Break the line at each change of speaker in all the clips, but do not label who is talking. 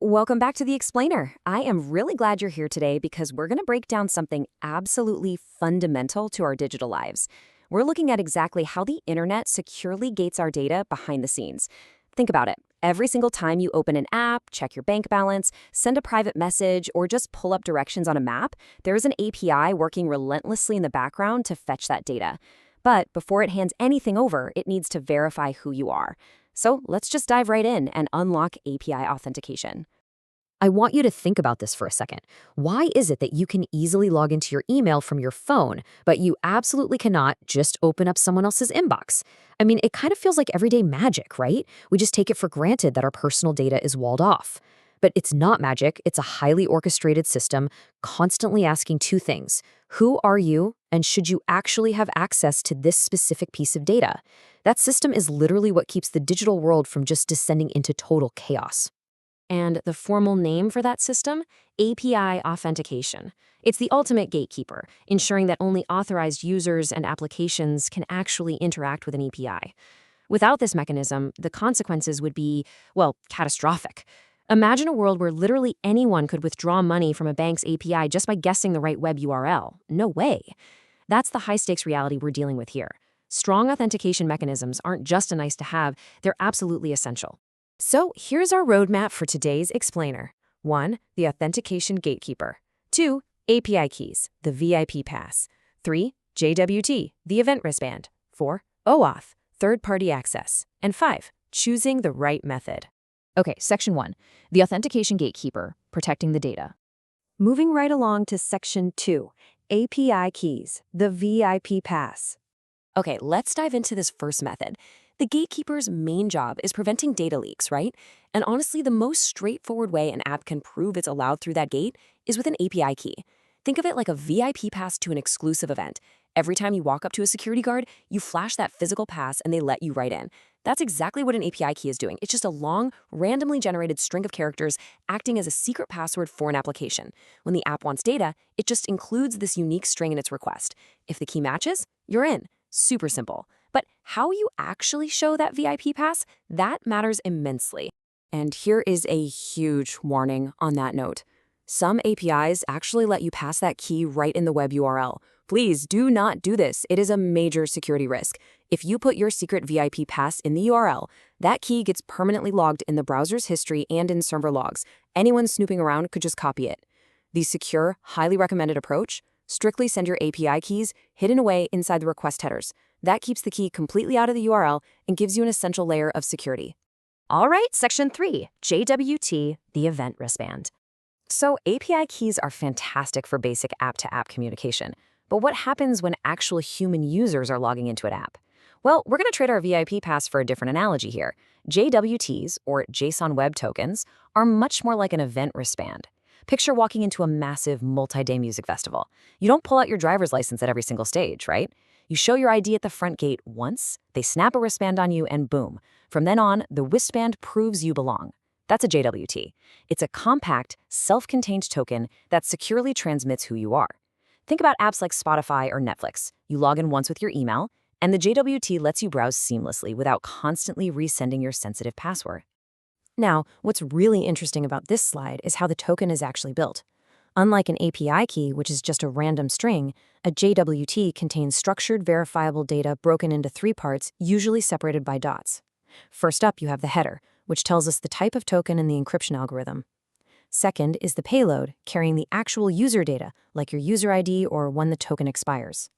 Welcome back to The Explainer. I am really glad you're here today because we're going to break down something absolutely fundamental to our digital lives. We're looking at exactly how the internet securely gates our data behind the scenes. Think about it. Every single time you open an app, check your bank balance, send a private message, or just pull up directions on a map, there's an API working relentlessly in the background to fetch that data. But before it hands anything over, it needs to verify who you are. So let's just dive right in and unlock API authentication.
I want you to think about this for a second. Why is it that you can easily log into your email from your phone, but you absolutely cannot just open up someone else's inbox? I mean, it kind of feels like everyday magic, right? We just take it for granted that our personal data is walled off. But it's not magic. It's a highly orchestrated system, constantly asking two things. Who are you, and should you actually have access to this specific piece of data? That system is literally what keeps the digital world from just descending into total chaos.
And the formal name for that system? API Authentication. It's the ultimate gatekeeper, ensuring that only authorized users and applications can actually interact with an API. Without this mechanism, the consequences would be, well, catastrophic. Imagine a world where literally anyone could withdraw money from a bank's API just by guessing the right web URL. No way. That's the high-stakes reality we're dealing with here. Strong authentication mechanisms aren't just a nice-to-have, they're absolutely essential. So here's our roadmap for today's explainer. 1. The Authentication Gatekeeper. 2. API Keys, the VIP Pass. 3. JWT, the Event Wristband. 4. OAuth, third-party access. And 5. Choosing the right method.
Okay, Section 1. The Authentication Gatekeeper, protecting the data.
Moving right along to Section 2. API Keys, the VIP Pass. Okay, let's dive into this first method. The gatekeeper's main job is preventing data leaks, right? And honestly, the most straightforward way an app can prove it's allowed through that gate is with an API key. Think of it like a VIP pass to an exclusive event. Every time you walk up to a security guard, you flash that physical pass and they let you right in. That's exactly what an API key is doing. It's just a long, randomly generated string of characters acting as a secret password for an application. When the app wants data, it just includes this unique string in its request. If the key matches, you're in. Super simple. But how you actually show that VIP pass, that matters immensely. And here is a huge warning on that note. Some APIs actually let you pass that key right in the web URL. Please do not do this. It is a major security risk. If you put your secret VIP pass in the URL, that key gets permanently logged in the browser's history and in server logs. Anyone snooping around could just copy it. The secure, highly recommended approach: strictly send your API keys hidden away inside the request headers. That keeps the key completely out of the URL and gives you an essential layer of security. All right, Section 3, JWT, the Event Wristband. So API keys are fantastic for basic app-to-app communication. But what happens when actual human users are logging into an app? Well, we're going to trade our VIP pass for a different analogy here. JWTs, or JSON Web Tokens, are much more like an event wristband. Picture walking into a massive multi-day music festival. You don't pull out your driver's license at every single stage, right? You show your ID at the front gate once, they snap a wristband on you, and boom. From then on, the wristband proves you belong. That's a JWT. It's a compact, self-contained token that securely transmits who you are. Think about apps like Spotify or Netflix. You log in once with your email, and the JWT lets you browse seamlessly without constantly resending your sensitive password. Now, what's really interesting about this slide is how the token is actually built. Unlike an API key, which is just a random string, a JWT contains structured, verifiable data broken into 3 parts, usually separated by dots. First up, you have the header, which tells us the type of token in the encryption algorithm. Second is the payload, carrying the actual user data, like your user ID or when the token expires.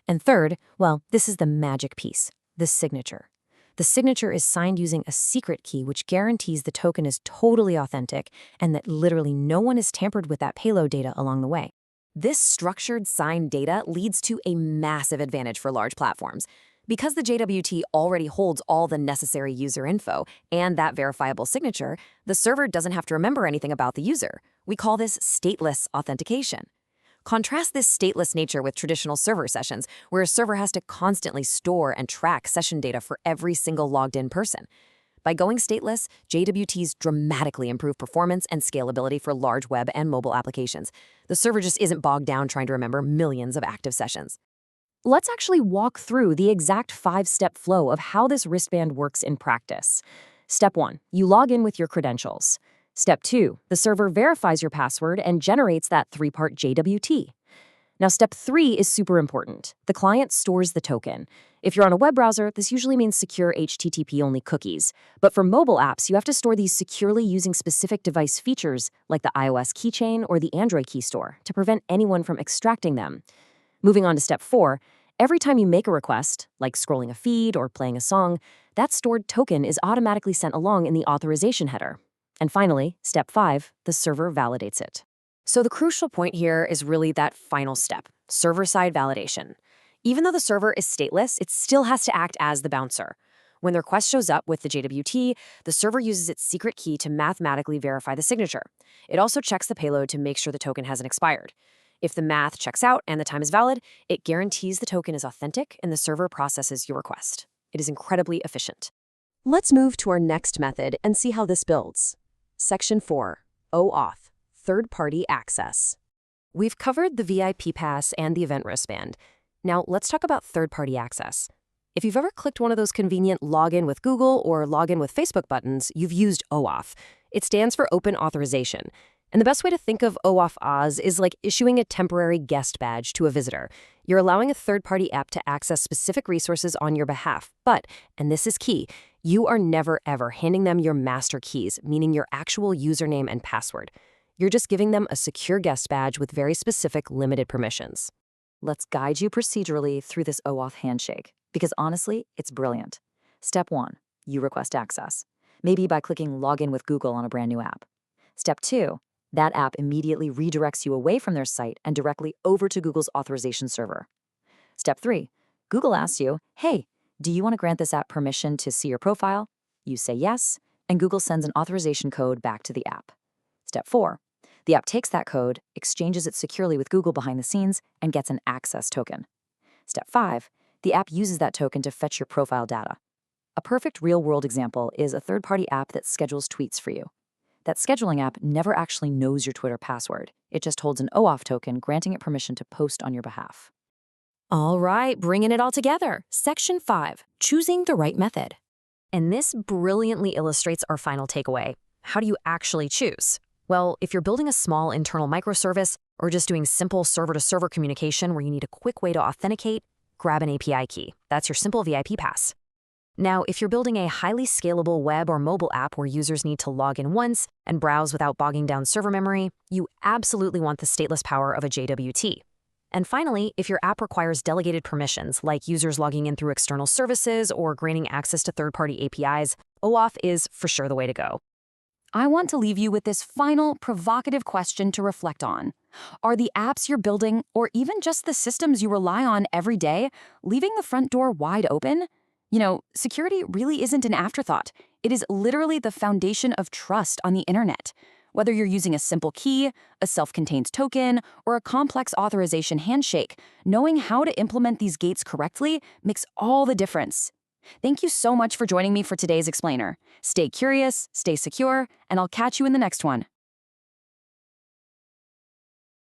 And third, well, this is the magic piece, the signature. The signature is signed using a secret key which guarantees the token is totally authentic and that literally no one has tampered with that payload data along the way. This structured signed data leads to a massive advantage for large platforms. Because the JWT already holds all the necessary user info and that verifiable signature, the server doesn't have to remember anything about the user. We call this stateless authentication. Contrast this stateless nature with traditional server sessions, where a server has to constantly store and track session data for every single logged-in person. By going stateless, JWTs dramatically improve performance and scalability for large web and mobile applications. The server just isn't bogged down trying to remember millions of active sessions. Let's actually walk through the exact 5-step flow of how this wristband works in practice. Step 1, you log in with your credentials. Step 2, the server verifies your password and generates that three-part JWT. Now, step 3 is super important. The client stores the token. If you're on a web browser, this usually means secure HTTP-only cookies. But for mobile apps, you have to store these securely using specific device features like the iOS keychain or the Android key store to prevent anyone from extracting them. Moving on to step 4, every time you make a request, like scrolling a feed or playing a song, that stored token is automatically sent along in the authorization header. And finally, step 5, the server validates it. So the crucial point here is really that final step, server-side validation. Even though the server is stateless, it still has to act as the bouncer. When the request shows up with the JWT, the server uses its secret key to mathematically verify the signature. It also checks the payload to make sure the token hasn't expired. If the math checks out and the time is valid, it guarantees the token is authentic and the server processes your request. It is incredibly efficient. Let's move to our next method and see how this builds. Section 4, OAuth, third-party access. We've covered the VIP pass and the event wristband. Now let's talk about third-party access. If you've ever clicked one of those convenient login with Google or login with Facebook buttons, you've used OAuth. It stands for Open Authorization. And the best way to think of OAuth Oz is like issuing a temporary guest badge to a visitor. You're allowing a third-party app to access specific resources on your behalf. But, and this is key, you are never ever handing them your master keys, meaning your actual username and password. You're just giving them a secure guest badge with very specific limited permissions.
Let's guide you procedurally through this OAuth handshake, because honestly, it's brilliant. Step 1, you request access, maybe by clicking Login with Google on a brand new app. Step 2, that app immediately redirects you away from their site and directly over to Google's authorization server. Step 3, Google asks you, hey, do you want to grant this app permission to see your profile? You say yes, and Google sends an authorization code back to the app. Step 4, the app takes that code, exchanges it securely with Google behind the scenes, and gets an access token. Step 5, the app uses that token to fetch your profile data. A perfect real-world example is a third-party app that schedules tweets for you. That scheduling app never actually knows your Twitter password. It just holds an OAuth token, granting it permission to post on your behalf.
All right, bringing it all together. Section 5, choosing the right method. And this brilliantly illustrates our final takeaway. How do you actually choose? Well, if you're building a small internal microservice or just doing simple server-to-server communication where you need a quick way to authenticate, grab an API key. That's your simple VIP pass. Now, if you're building a highly scalable web or mobile app where users need to log in once and browse without bogging down server memory, you absolutely want the stateless power of a JWT. And finally, if your app requires delegated permissions, like users logging in through external services or granting access to third-party APIs, OAuth is for sure the way to go. I want to leave you with this final provocative question to reflect on. Are the apps you're building, or even just the systems you rely on every day, leaving the front door wide open? You know, security really isn't an afterthought. It is literally the foundation of trust on the internet. Whether you're using a simple key, a self-contained token, or a complex authorization handshake, knowing how to implement these gates correctly makes all the difference. Thank you so much for joining me for today's explainer. Stay curious, stay secure, and I'll catch you in the next one.